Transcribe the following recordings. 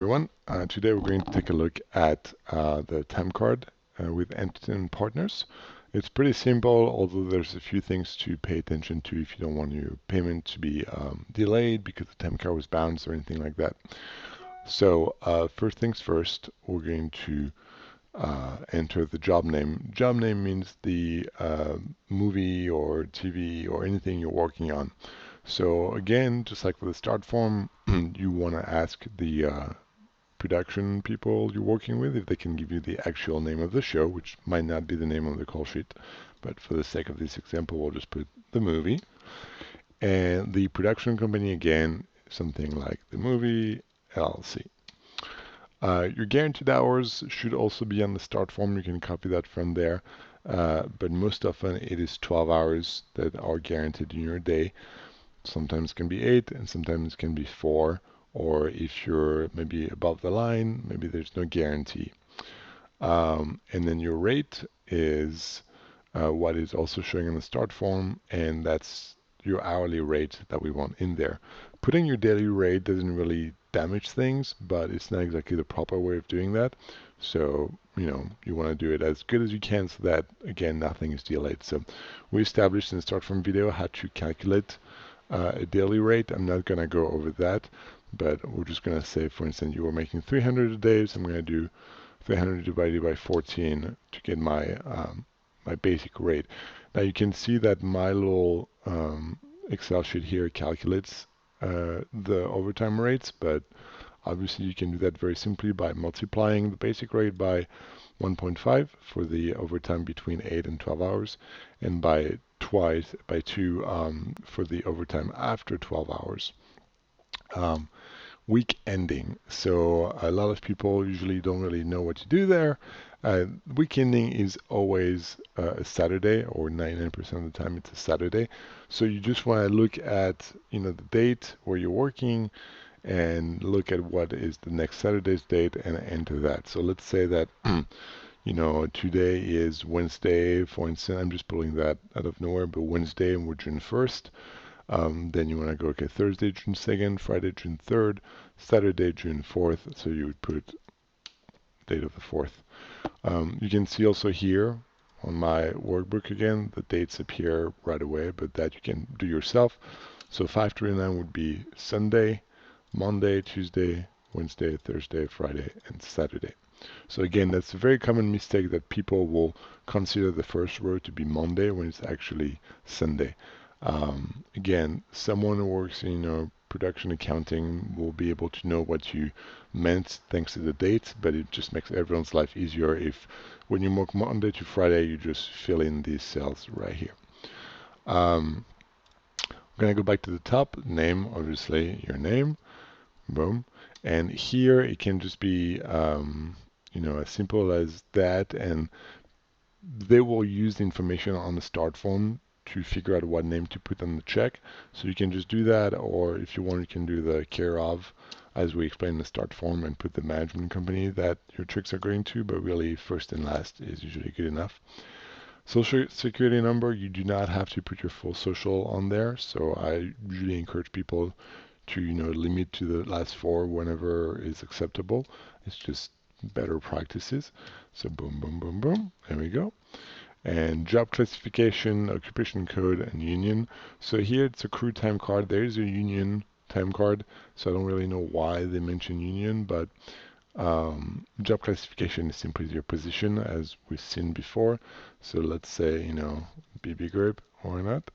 Everyone. Today we're going to take a look at the time card with Entertainment Partners. It's pretty simple, although there's a few things to pay attention to if you don't want your payment to be delayed because the time card was bounced or anything like that. So first things first, we're going to enter the job name. Job name means the movie or TV or anything you're working on. So again, just like for the start form, you want to ask the production people you're working with if they can give you the actual name of the show, which might not be the name of the call sheet, but for the sake of this example, we'll just put the movie. And the production company, again, something like the movie LLC. Your guaranteed hours should also be on the start form. You can copy that from there. But most often it is 12 hours that are guaranteed in your day. Sometimes it can be 8 and sometimes it can be 4. Or if you're maybe above the line, maybe there's no guarantee. And then your rate is what is also showing on the start form, and that's your hourly rate that we want in there. Putting your daily rate doesn't really damage things, but it's not exactly the proper way of doing that. So, you want to do it as good as you can so that, again, nothing is delayed. So we established in the start form video how to calculate a daily rate. I'm not going to go over that, but we're just going to say, for instance, you were making 300 a day, so I'm going to do 300 divided by 14 to get my my basic rate. Now you can see that my little Excel sheet here calculates the overtime rates, but obviously you can do that very simply by multiplying the basic rate by 1.5 for the overtime between 8 and 12 hours, and by 2 for the overtime after 12 hours. Week ending. So a lot of people usually don't really know what to do there. Week ending is always a Saturday, or 99% of the time it's a Saturday. So you just want to look at the date where you're working and look at what is the next Saturday's date and enter that. So let's say that today is Wednesday, for instance. I'm just pulling that out of nowhere, but Wednesday, and we're June 1st. Then you want to go, okay, Thursday, June 2nd, Friday, June 3rd, Saturday, June 4th. So you would put date of the 4th. You can see also here on my workbook again, the dates appear right away, but that you can do yourself. So 529 would be Sunday, Monday, Tuesday, Wednesday, Thursday, Friday, and Saturday. So again, that's a very common mistake that people will consider the first row to be Monday when it's actually Sunday. Again, someone who works in production accounting will be able to know what you meant thanks to the date, but it just makes everyone's life easier if when you work Monday to Friday, you just fill in these cells right here. I'm going to go back to the top, name, obviously your name, boom. And here it can just be, as simple as that, and they will use the information on the start form to figure out what name to put on the check. So you can just do that, or if you want, you can do the care of, as we explained in the start form, and put the management company that your checks are going to, but really first and last is usually good enough. Social security number, you do not have to put your full social on there, so I usually encourage people to limit to the last 4 whenever is acceptable. It's just better practices. So boom, boom, boom, boom, there we go. And job classification, occupation code, and union. So here it's a crew time card. There is a union time card, so I don't really know why they mention union, but job classification is simply your position, as we've seen before. So let's say, BB group, why not?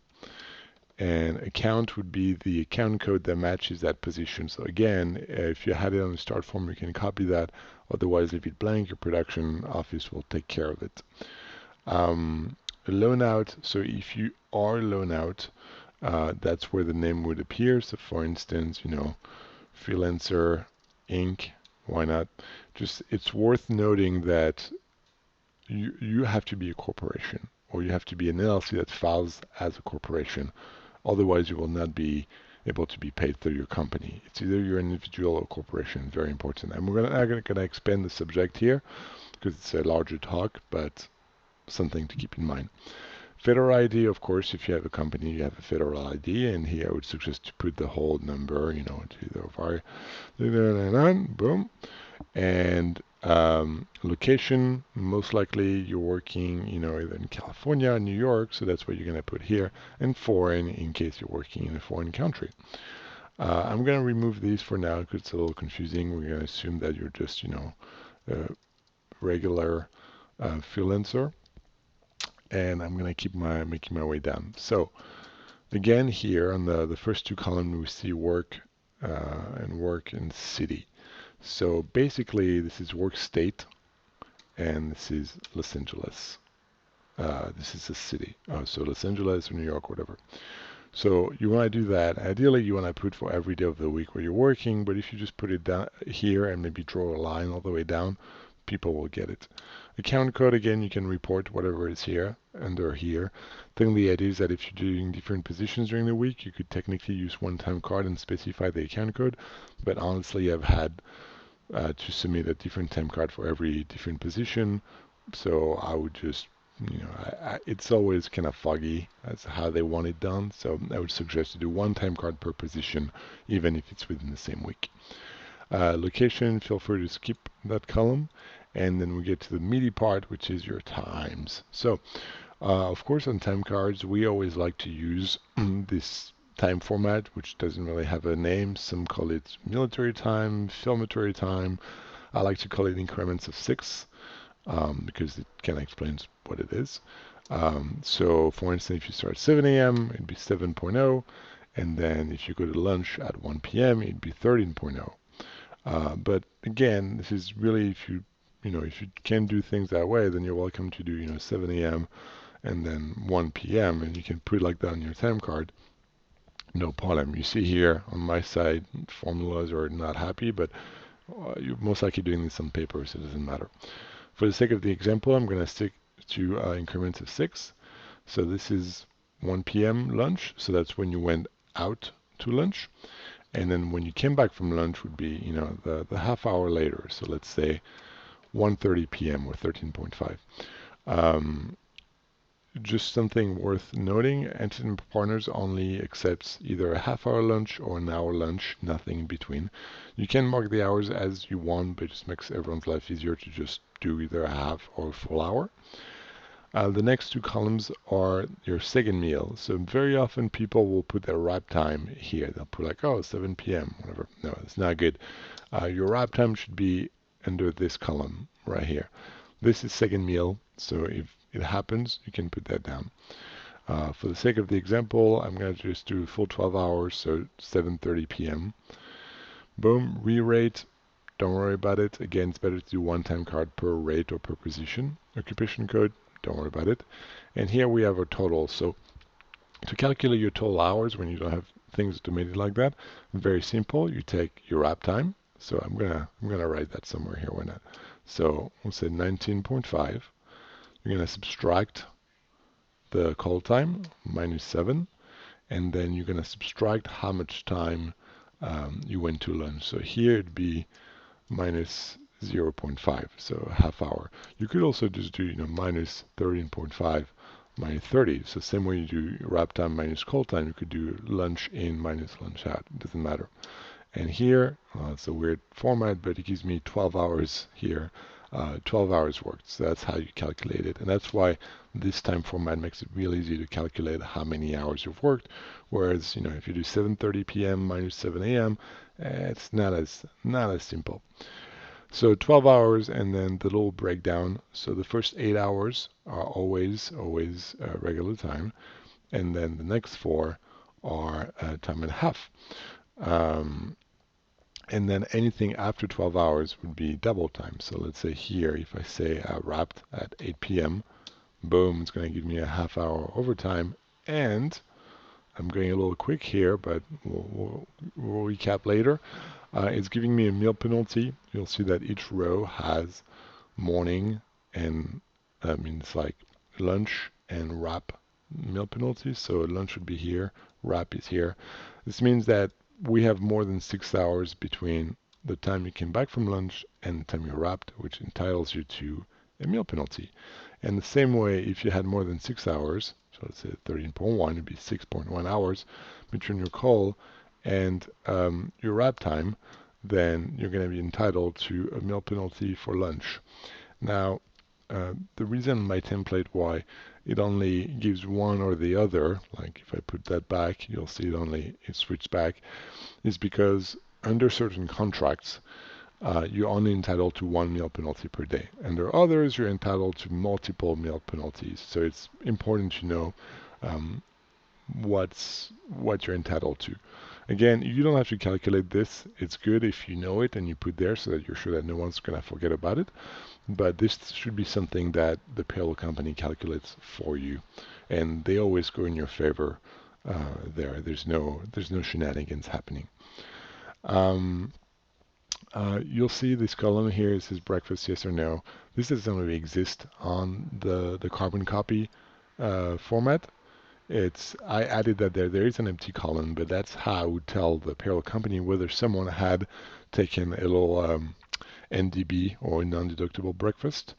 And account would be the account code that matches that position. So again, if you had it on the start form, you can copy that. Otherwise, leave it blank. Your production office will take care of it. Loan out. So if you are loan out, that's where the name would appear. So for instance, Freelancer Inc. Why not? Just it's worth noting that you have to be a corporation, or you have to be an LLC that files as a corporation. Otherwise, you will not be able to be paid through your company. It's either you're an individual or corporation. Very important. And we're gonna expand the subject here because it's a larger talk, but something to keep in mind. Federal ID, of course, if you have a company, you have a federal ID, and here I would suggest to put the whole number, to the boom. And location, most likely you're working, either in California or New York, so that's what you're going to put here, and foreign in case you're working in a foreign country. I'm going to remove these for now because it's a little confusing. We're going to assume that you're just, a regular freelancer, and I'm going to keep making my way down. So again, here on the first two columns, we see work and work in city. So basically, this is work state, and this is Los Angeles. This is a city. So Los Angeles or New York, whatever. So you want to do that. Ideally, you want to put for every day of the week where you're working, but if you just put it down here and maybe draw a line all the way down, people will get it. Account code, again, you can report whatever is here, under here. The idea is that if you're doing different positions during the week, you could technically use one time card and specify the account code, but honestly, I've had to submit a different time card for every different position, so I would just it's always kind of foggy as how they want it done, so I would suggest to do one time card per position, even if it's within the same week. Location, feel free to skip that column, and then we get to the meaty part, which is your times. So, of course, on time cards, we always like to use this time format, which doesn't really have a name. Some call it military time, filmatory time. I like to call it increments of 6. Because it kind of explains what it is. So for instance, if you start at 7 a.m., it'd be 7.0, and then if you go to lunch at 1 p.m., it'd be 13.0. But again, this is really, if you can do things that way, then you're welcome to do 7 a.m. and then 1 p.m. and you can put it like that on your time card. No problem. You see here on my side, formulas are not happy, but you're most likely doing this on paper, so it doesn't matter. For the sake of the example, I'm going to stick to increments of 6. So this is 1 p.m. lunch, so that's when you went out to lunch. And then when you came back from lunch would be, the half hour later. So let's say 1:30 p.m. or 13.5. Just something worth noting, Anthem Partners only accepts either a half-hour lunch or an hour lunch, nothing in between. You can mark the hours as you want, but it just makes everyone's life easier to just do either a half or a full hour. The next two columns are your second meal. So very often people will put their wrap time here. They'll put like, 7 p.m., whatever. No, it's not good. Your wrap time should be under this column right here. This is second meal, so if it happens, you can put that down. For the sake of the example, I'm going to just do full 12 hours, so 7:30 p.m. Boom, re-rate, don't worry about it. Again, it's better to do one time card per rate or per position. Occupation code, don't worry about it. And here we have our total. So to calculate your total hours when you don't have things automated like that, very simple. You take your wrap time. So I'm gonna write that somewhere here. Why not? So we'll say 19.5. You're going to subtract the call time, -7, and then you're going to subtract how much time you went to lunch. So here it'd be minus 0.5, so a half hour. You could also just do, minus 13.5, minus 30. So same way you do wrap time minus call time, you could do lunch in minus lunch out. It doesn't matter. And here, it's a weird format, but it gives me 12 hours here. 12 hours worked. So that's how you calculate it. And that's why this time format makes it real easy to calculate how many hours you've worked. Whereas, if you do 7:30 p.m. minus 7 a.m., it's not as simple. So 12 hours and then the little breakdown. So the first 8 hours are always regular time. And then the next 4 are time and a half. And then anything after 12 hours would be double time. So let's say here, if I say wrapped at 8 p.m., boom, it's going to give me a half hour overtime. And I'm going a little quick here, but we'll recap later. It's giving me a meal penalty. You'll see that each row has morning and it's like lunch and wrap meal penalty. So lunch would be here, wrap is here. This means that we have more than 6 hours between the time you came back from lunch and the time you wrapped, which entitles you to a meal penalty. And the same way, if you had more than 6 hours, so let's say 13.1, it'd be 6.1 hours between your call and your wrap time, then you're going to be entitled to a meal penalty for lunch. Now, the reason my template why it only gives one or the other, like if I put that back, you'll see it switched back, is because under certain contracts, you're only entitled to one meal penalty per day. Under others, you're entitled to multiple meal penalties. So it's important to know um, what you're entitled to. Again, you don't have to calculate this. It's good if you know it and you put there so that you're sure that no one's going to forget about it. But this should be something that the payroll company calculates for you, and they always go in your favor there. There's no shenanigans happening. You'll see this column here. It says breakfast, yes or no. This doesn't really exist on the carbon copy format. I added that there. There is an empty column, but that's how I would tell the payroll company whether someone had taken a little NDB or non-deductible breakfast.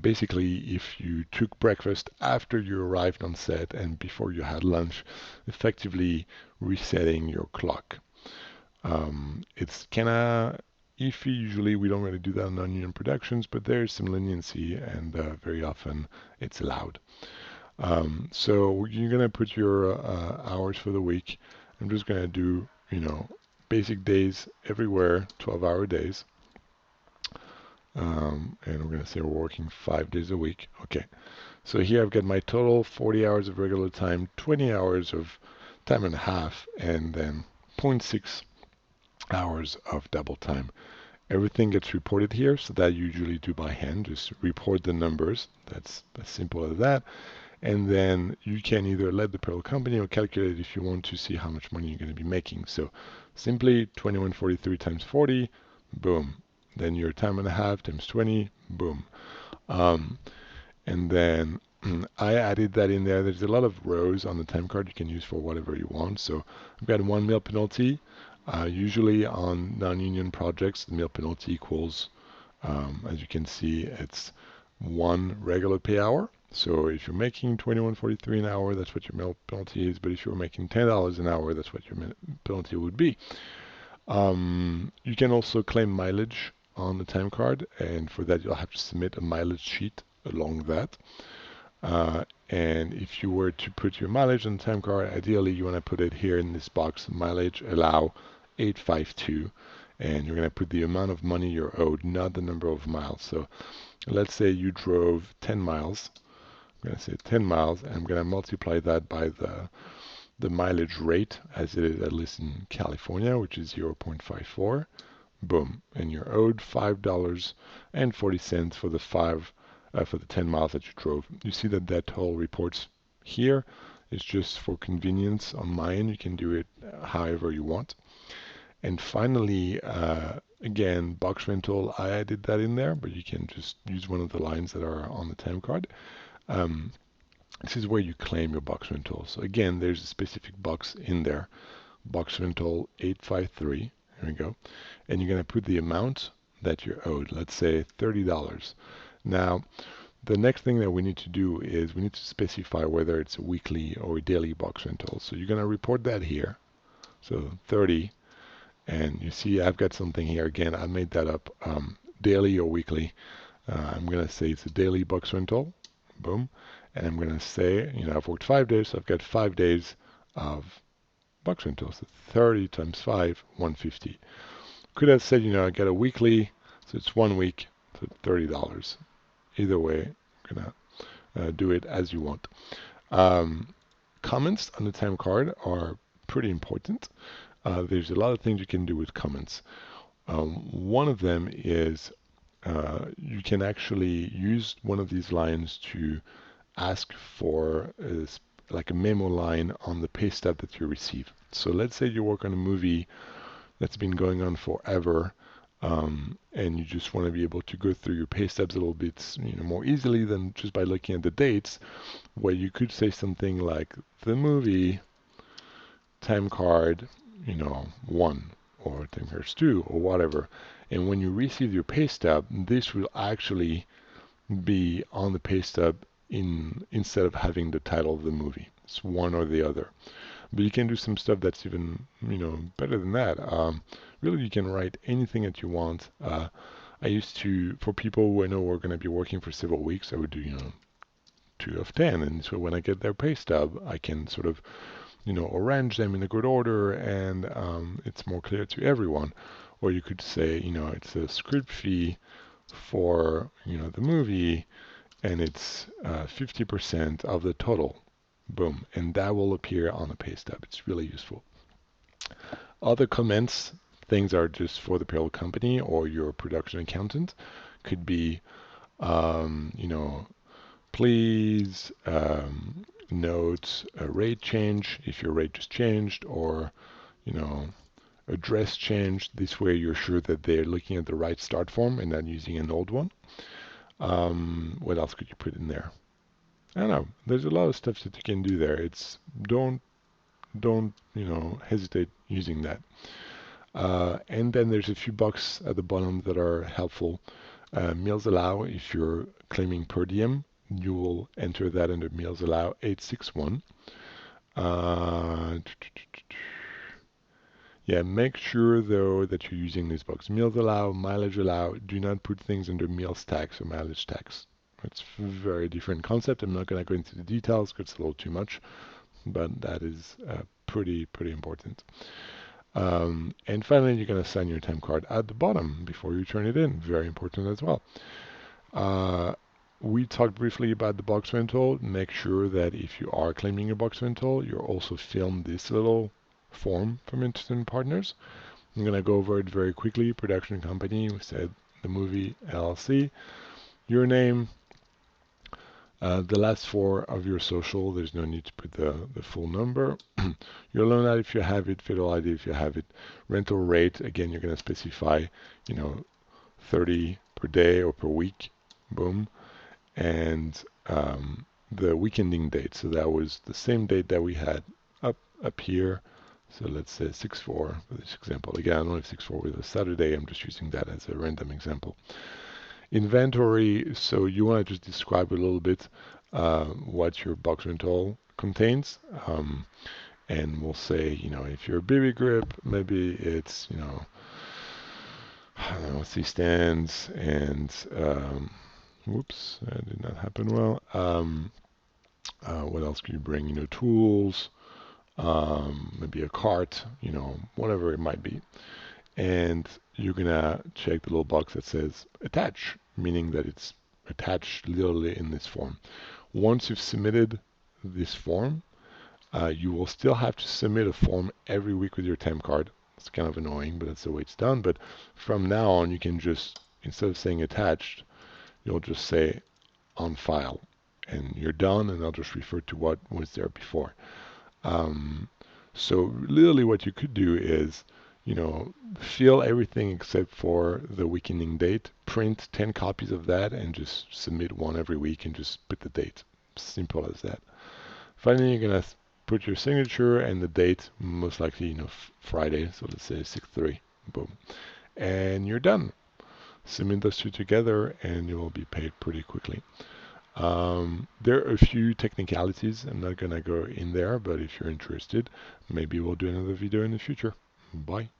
Basically, if you took breakfast after you arrived on set and before you had lunch, effectively resetting your clock. It's kind of iffy. Usually we don't really do that on non-union productions, but there's some leniency, and very often it's allowed. So you're going to put your hours for the week. I'm just going to do, basic days everywhere, 12-hour days. And we're going to say we're working 5 days a week. Okay. So here I've got my total 40 hours of regular time, 20 hours of time and a half, and then 0.6 hours of double time. Everything gets reported here, so that you usually do by hand. Just report the numbers. That's as simple as that. And then you can either let the payroll company or calculate it if you want to see how much money you're going to be making. So simply 2143 times 40, boom. Then your time and a half times 20, boom. And then I added that in there. There's a lot of rows on the time card you can use for whatever you want. So I've got one meal penalty. Usually on non-union projects, the meal penalty equals, as you can see, it's one regular pay hour. So if you're making $21.43 an hour, that's what your meal penalty is. But if you're making $10 an hour, that's what your penalty would be. You can also claim mileage on the time card, and for that you'll have to submit a mileage sheet along that. And if you were to put your mileage on the time card, ideally you want to put it here in this box, mileage allow 852, and you're going to put the amount of money you're owed, not the number of miles. So let's say you drove 10 miles. I'm going to say 10 miles, and I'm going to multiply that by the mileage rate as it is, at least in California, which is 0.54. Boom, and you're owed $5.40 for the 10 miles that you drove. You see that total reports here. It's just for convenience on my end. You can do it however you want. And finally, again, box rental, I added that in there, but you can just use one of the lines that are on the time card. This is where you claim your box rental. So again, there's a specific box in there, box rental 853. Here we go. And you're going to put the amount that you're owed, let's say $30. Now, the next thing that we need to do is we need to specify whether it's a weekly or a daily box rental. So you're going to report that here. So 30. And you see I've got something here. Again, I made that up, daily or weekly. I'm going to say it's a daily box rental. Boom. And I'm going to say, I've worked 5 days, so I've got 5 days of box rental. So 30 times 5, 150. Could have said, I got a weekly, so it's 1 week, so $30. Either way, I'm going to do it as you want. Comments on the time card are pretty important. There's a lot of things you can do with comments. One of them is you can actually use one of these lines to ask for like a memo line on the pay stub that you receive. So let's say you work on a movie that's been going on forever, and you just want to be able to go through your pay stubs a little bit more easily than just by looking at the dates, where you could say something like the movie time card 1 or time cards 2 or whatever. And when you receive your pay stub, this will actually be on the pay stub instead of having the title of the movie. It's one or the other. But you can do some stuff that's even, better than that. Really, you can write anything that you want. I used to, for people who I know were going to be working for several weeks, I would do, 2 of 10. And so when I get their pay stub, I can sort of, arrange them in a good order, and it's more clear to everyone. Or you could say, it's a script fee for, the movie, and it's 50% of the total. Boom. And that will appear on the pay stub. It's really useful. Other comments, things are just for the payroll company or your production accountant. Could be, please note a rate change if your rate just changed, or, address change. This way you're sure that they're looking at the right start form and not using an old one. What else could you put in there? I don't know. There's a lot of stuff that you can do there. It's don't hesitate using that. And then there's a few boxes at the bottom that are helpful. Meals allow, if you're claiming per diem, you will enter that under meals allow 861. Yeah, make sure though that you're using this box. Meals allow, mileage allow. Do not put things under meals tax or mileage tax. It's a very different concept. I'm not going to go into the details because it's a little too much, but that is pretty important. And finally, you're going to sign your time card at the bottom before you turn it in. Very important as well. We talked briefly about the box rental. Make sure that if you are claiming a box rental, you're also film this little form from Interested Partners. I'm going to go over it very quickly. Production company, we said the movie LLC, your name, the last 4 of your social. There's no need to put the full number. Your loan ID if you have it, federal ID if you have it. Rental rate, again, you're going to specify, 30 per day or per week. Boom. And the weekending date. So that was the same date that we had up here. So let's say 6/4 for this example. Again, I don't have 6/4 with a Saturday. I'm just using that as a random example. Inventory. So you want to just describe a little bit what your box rental contains. And we'll say, if you're a baby grip, maybe it's, I don't know, C-stands and whoops, that did not happen well. What else can you bring? Tools, maybe a cart, whatever it might be. And you're gonna check the little box that says attach, meaning that it's attached literally in this form. Once you've submitted this form, you will still have to submit a form every week with your time card. It's kind of annoying, but that's the way it's done. But from now on, you can just, instead of saying attached, you'll just say on file, and you're done, and I'll just refer to what was there before. So literally what you could do is, fill everything except for the weekending date, print 10 copies of that, and just submit one every week and just put the date. Simple as that. Finally, you're going to put your signature and the date, most likely, Friday, so let's say 6/3, boom. And you're done. Submit those two together and you will be paid pretty quickly. There are a few technicalities. I'm not going to go in there, but if you're interested, maybe we'll do another video in the future. Bye.